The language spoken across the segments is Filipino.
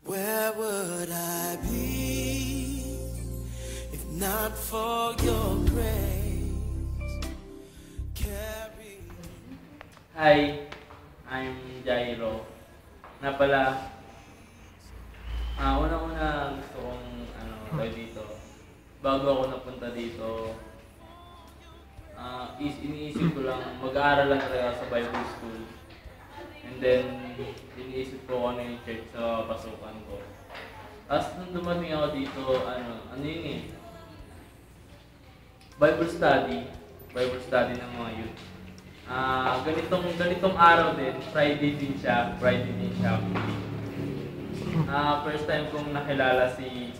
Where would I be if not for your grace? Carry. Hi, I'm Jairo. Na pala, unang-una gusto kong tayo dito. Bago ako napunta dito, iniisip ko lang, mag-aaral lang talaga sa Bible School. And then, iniisip ko ano yung church sa pasukan ko. Tapos nung dumating ako dito, ano yun eh, Bible study ng mga youth. Ganitong araw din, Friday din siya. First time kong nakilala si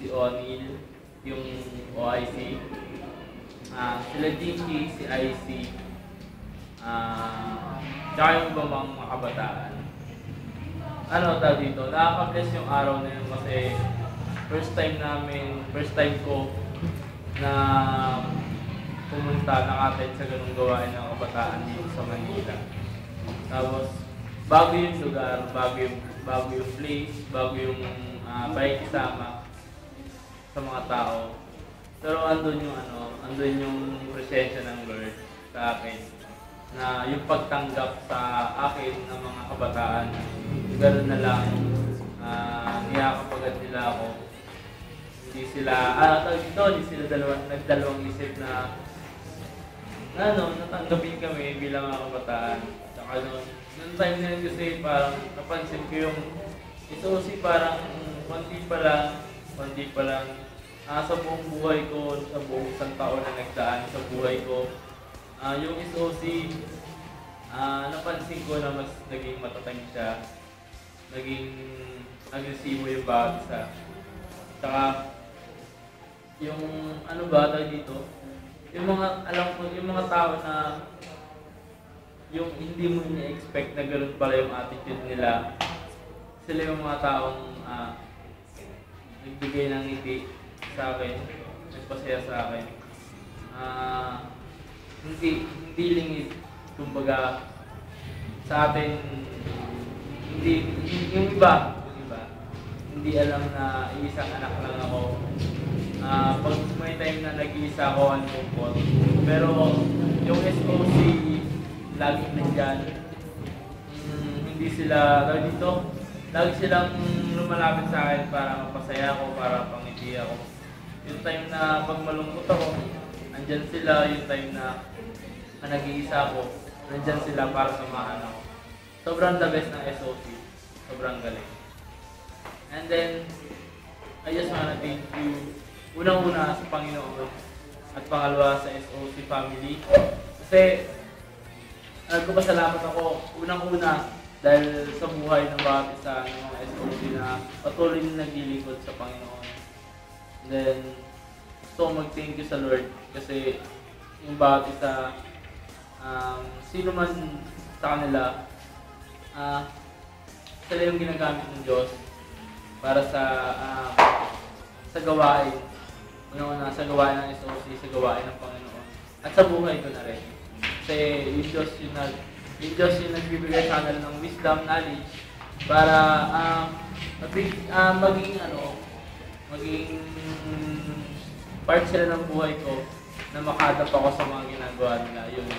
O'Neil, yung OIC. Sila Jinky, si IC, tsaka yung ibang mga kabataan. Dito, nakaka-bless yung araw na yun kasi first time ko na pumunta, naka-attend sa ganung gawain ng kabataan dito sa Manila. Tapos, bago yung lugar, bago yung place, bago yung pakikisama sa mga tao. Pero andun yung presensya ng Lord sa akin. Na yung pagtanggap sa akin ng mga kabataan, gano'n na lang, niyakapagad nila ako. Hindi sila nagdalawang isip na natanggapin kami bilang mga kabataan. Saka noong time na yun kasi parang napansin ko yung SOC parang konti pa lang. Sa buong buhay ko, sa buong isang taon na nagdaan sa buhay ko, yung SOC, napansin ko na mas naging matatag siya, naging agresibo yung bawat isa. Saka, yung dito, yung mga tao na yung hindi mo ni-expect na gano'n pala yung attitude nila, sila yung mga taong nagbigay ng ngiti sa akin, nagpasaya sa akin. Hindi lingid, kumbaga sa atin, yung iba, hindi alam na isang anak lang ako. Pag may time na nag-iisa ako, unmupot. Pero yung SOC, laging nandyan. Hindi sila, lagi silang lumalapit sa akin para mapasaya ako, para pangiti ako. Yung time na pag malungkot ako, nandyan sila. Yung time na nag-iisa ako, nandyan sila para samahan ako. Sobrang the best ng SOC. Sobrang galing. And then, I just wanna thank you, unang-una sa Panginoon at pangalawa sa SOC family. Kasi, nagpapasalamat ako, unang-una, dahil sa buhay ng bawat isa ng mga SOC na patuloy na naglilingkod sa Panginoon. And then, gusto ko mag-thank you sa Lord kasi yung bawat isa, sino man sa kanila, sila yung ginagamit ng Diyos para sa gawain. Una-una, sa gawain ng SOC, sa gawain ng Panginoon. At sa buhay ko na rin. Kasi yung Diyos yung nagbibigay sa kanila ng wisdom, knowledge, para maging part sila ng buhay ko na maka-adapt ako sa mga ginagawa nila. Yun.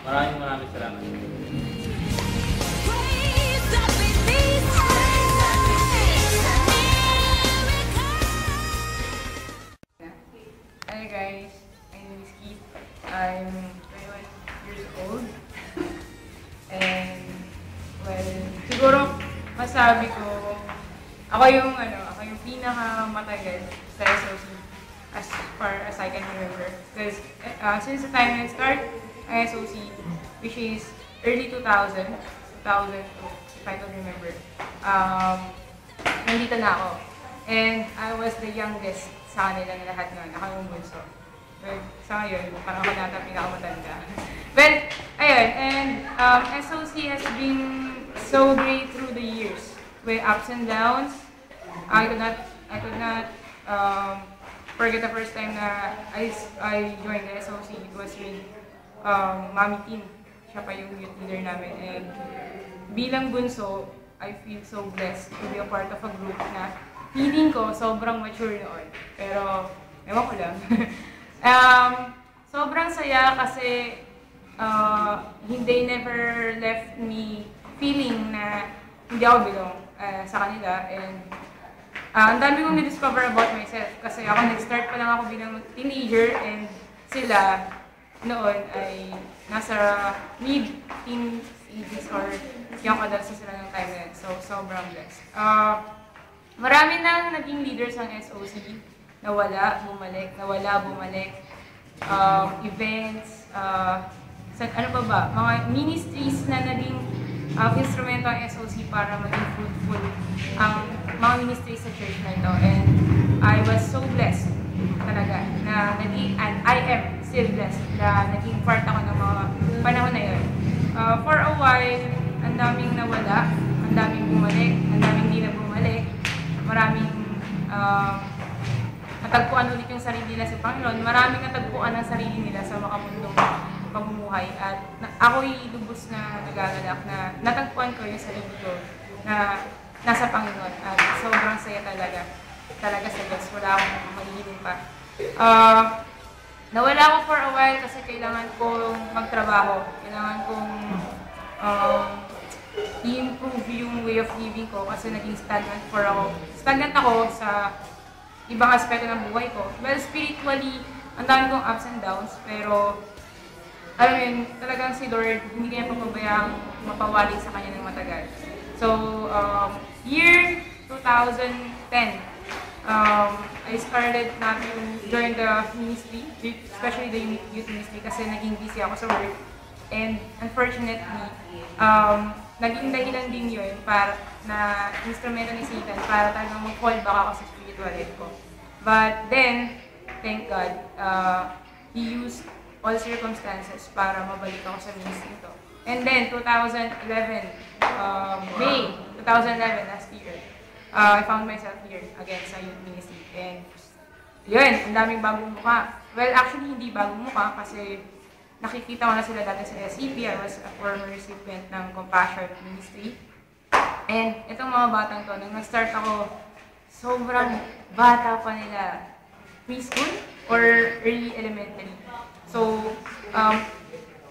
Maraming salamat. Hi guys, my name is Keith. I'm 21 years old. And, well, siguro masabi ko, ako yung pinakamatagal sa SOC as far as I can remember. Because since the time I start ang SOC, which is early 2000, if I can remember, nandito na ako. And I was the youngest sa kanila na lahat nun. Ako yung bunso. Well, sa ngayon, parang ako nata pinakamatanda. Well, ayun, and SOC has been so great through the years. With ups and downs. I could not forget the first time na I joined the SOC. It was with Mami Tin. Siya pa yung youth leader namin. And bilang bunso, I feel so blessed to be a part of a group na feeling ko sobrang mature noon. Pero, ewan ko lang. Sobrang saya kasi they never left me feeling na hindi ako belong sa kanila. And ang dami kong na-discover about myself kasi ako nag-start pa lang ako bilang teenager and sila noon ay nasa mid-teen ages or young adults na sila ng time na yun. So, sobrang blessed. Marami nang naging leaders ng SOC. Nawala, bumalik. Events, ano pa ba? Mga ministries na naging instrumento ang SOC para maging fruitful ang mga ministries sa church na ito. And I was so blessed talaga na naging, and I am still blessed na naging part ako ng mga panahon na yun. For a while, ang daming nawala, ang daming bumalik, ang daming hindi na bumalik, maraming natagpuan ulit yung sarili nila sa Panginoon, maraming natagpuan ang sarili nila sa makamundong pamumuhay. At ako'y lubos na nagagalak na natagpuan ko yung sarili ko na nasa Panginoon. At sobrang saya talaga sa Diyos. Wala akong magiging pa. Nawala ako for a while kasi kailangan kong magtrabaho. Kailangan kong i-improve yung way of living ko kasi naging stagnant ako sa ibang aspeto ng buhay ko. Well, spiritually, ang dami kong ups and downs, pero alam mo yun, talagang si Lord, hindi kanya pagpabayang mapawali sa kanya ng matagal. So, year 2010, I started na to join the ministry, especially the youth ministry, kasi naging busy ako sa work. And unfortunately, naging dahilan din yun para na instrumento ni Satan para talagang mag-fall back ako sa spiritual life ko. But then, thank God, He used all circumstances para mabalik ako sa ministry ito. And then, 2011, May 2011, last year, I found myself here again sa youth ministry. And yun, ang daming bagong mukha. Well, actually, hindi bagong mukha kasi nakikita ko na sila dati sa SCP. I was a former recipient ng Compassion Ministry. And itong mga batang to, nung nag-start ako, sobrang bata pa nila. Preschool or early elementary. So,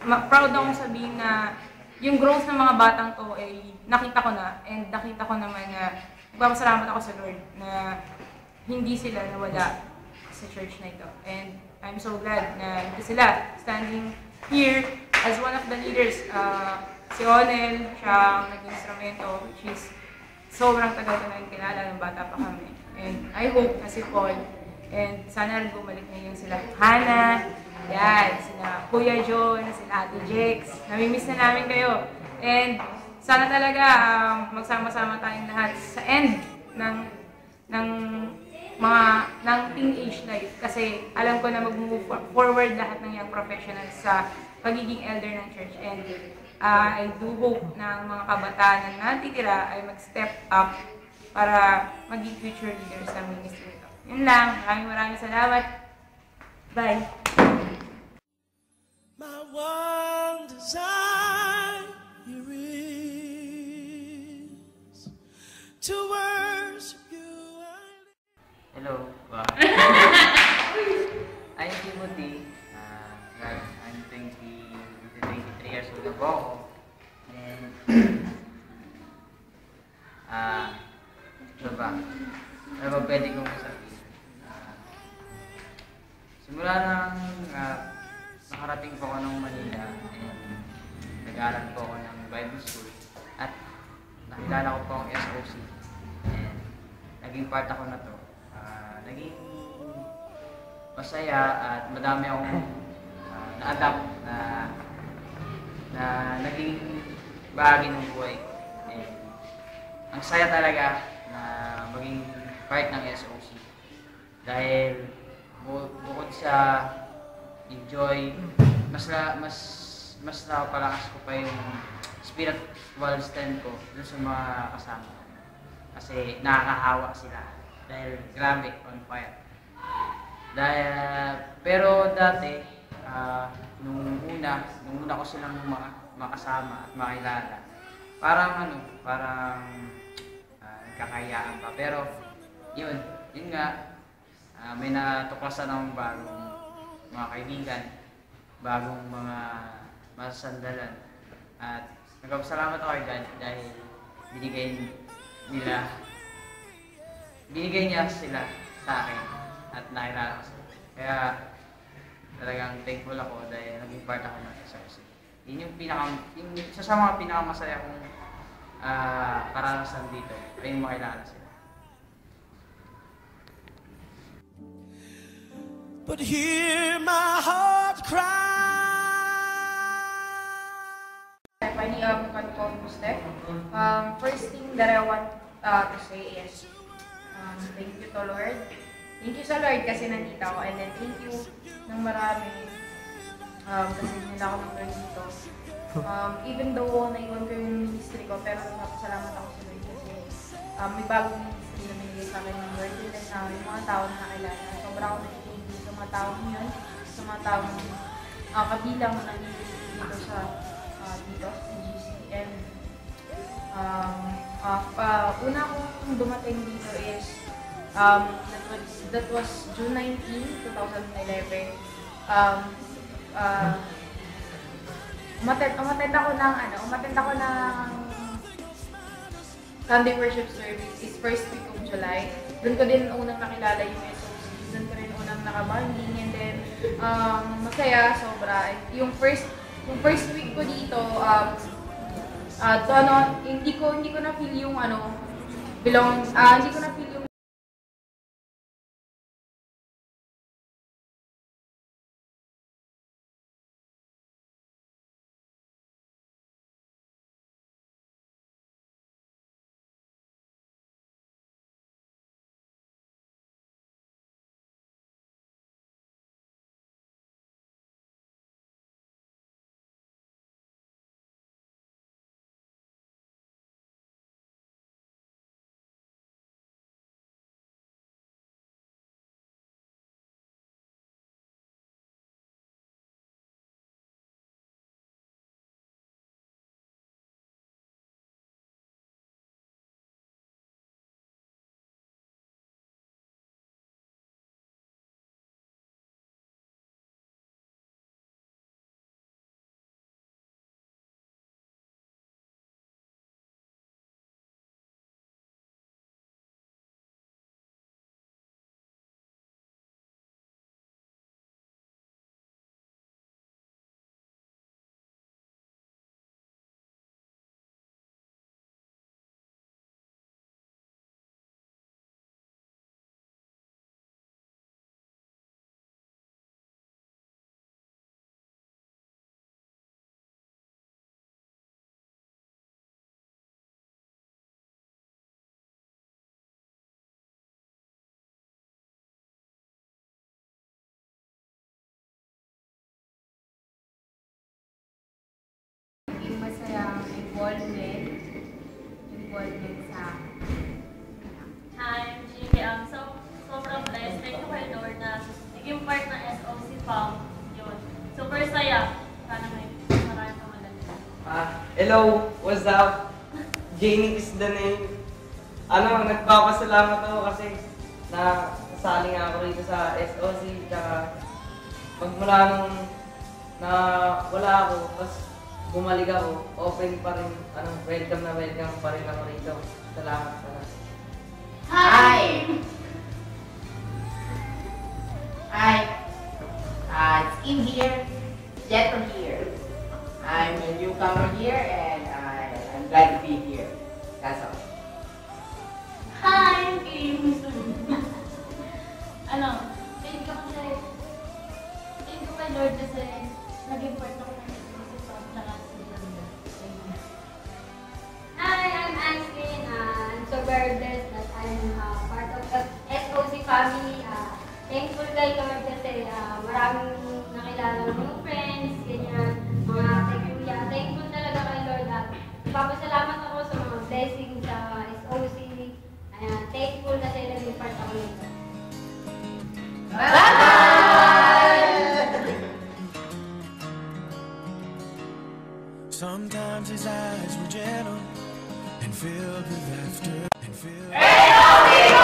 proud akong sabihin na yung growth ng mga batang to ay nakita ko na. And nakita ko naman na magpapasalamat ako sa Lord na hindi sila nawala sa church na ito. And I'm so glad na hindi sila standing here as one of the leaders. Si Onel, siya ang nag-instrumento, which is sobrang tagal ko na yung kilala ng bata pa kami. And I hope na si Paul, and sana rin bumalik na yung sila Hannah, yan, sila Kuya John, sila Ate Jex, namimiss na namin kayo. And sana talaga magsama-sama tayong lahat sa end ng teenage life kasi alam ko na mag-move forward lahat ng young professionals sa pagiging elder ng church. And I do hope na ang mga kabataan na natitira ay mag-step up para maging future leaders ng ministry nito. Yun lang. Maraming salamat. Bye! My one desire is to worship you. Hello. I'm Timothy. I'm 23 years old na po ako. And, ano ba pwede kong sabihin? Simula nang nakarating po ako ng Manila and nag-aaral po ako ng Bible School at nakilala ko po ang SOC and naging part ako na to. Naging masaya at madami akong na-adapt na naging bahagi ng buhay ko. And ang saya talaga na maging part ng SOC dahil bukod sa enjoy, mas napalakas ko pa yung spiritual stand ko dun sa mga kasama ko. Kasi nakakahawa sila dahil grabe, on fire. Pero dati, nung una ko silang makasama at makilala, parang nagkakayaan pa. Pero, yun nga, may natuklasan akong bagong mga kaibigan, bagong mga masasandalan. At nagpapasalamat ako kay God dahil binigay niya sila sa akin at nakilala ko sila. Kaya talagang thankful ako dahil naging part ako ng SOC. Yun yung isa sa mga pinakamasaya kong karanasan dito ay yung makilala sila. But hear my heart cry. Pani step. First thing that I want to say is thank you to Lord. Thank you sa Lord kasi nandito ako, and then thank you ng marami kasi nila ako ng Lord dito. Even though naiwan ko yung ministry ko, pero napasalamat ako sa Lord kasi may bagong ministry na binigay sa akin ng Lord, and then yung mga tao na nakilala. Sobra ako nakikinig sa mga tao yun, sa mga tao kabilang na dito sa GC. And una kong dumating dito is that was June 19, 2011. Umattend ako ng Sunday worship service is first week of July. Doon ko din unang nakilala yung SOC. Doon ko rin unang nakabanding, and then masaya sobra. Yung first week ko dito, hindi ko na feel yung hindi ko na feel yung involvement sa Hi, I'm Jimmy. Sobrang blessed. Thank you kay Lord na naging part ng SOC Fam. Yun. Super saya. Sana may marami pa malala. Hello, what's up? Jamie is the name. Nagpapasalamat ako kasi nasali nga ako rito sa SOC. Tsaka magmula nung na wala ako, tapos bumalik ako, open pa rin, welcome pa rin ako rito. Salamat pala. Hi! It's Kim here, Jetro here. I'm a newcomer here and I'm glad to be here. That's all. Hi, I'm Kim. Thank you kay Lord kasi naging part ako ng SOC Fam. Hi, I'm Anslin. I'm so very blessed that I'm part of the SOC family. Thankful kay Lord kasi maraming nakilala ng mga friends, ganyan, mga kuya. Thankful talaga kay Lord at papasalamat ako sa mga blessings sa SOC. Thankful kasi naging part ako nito. Bye! Sometimes his eyes were gentle and filled with laughter and filled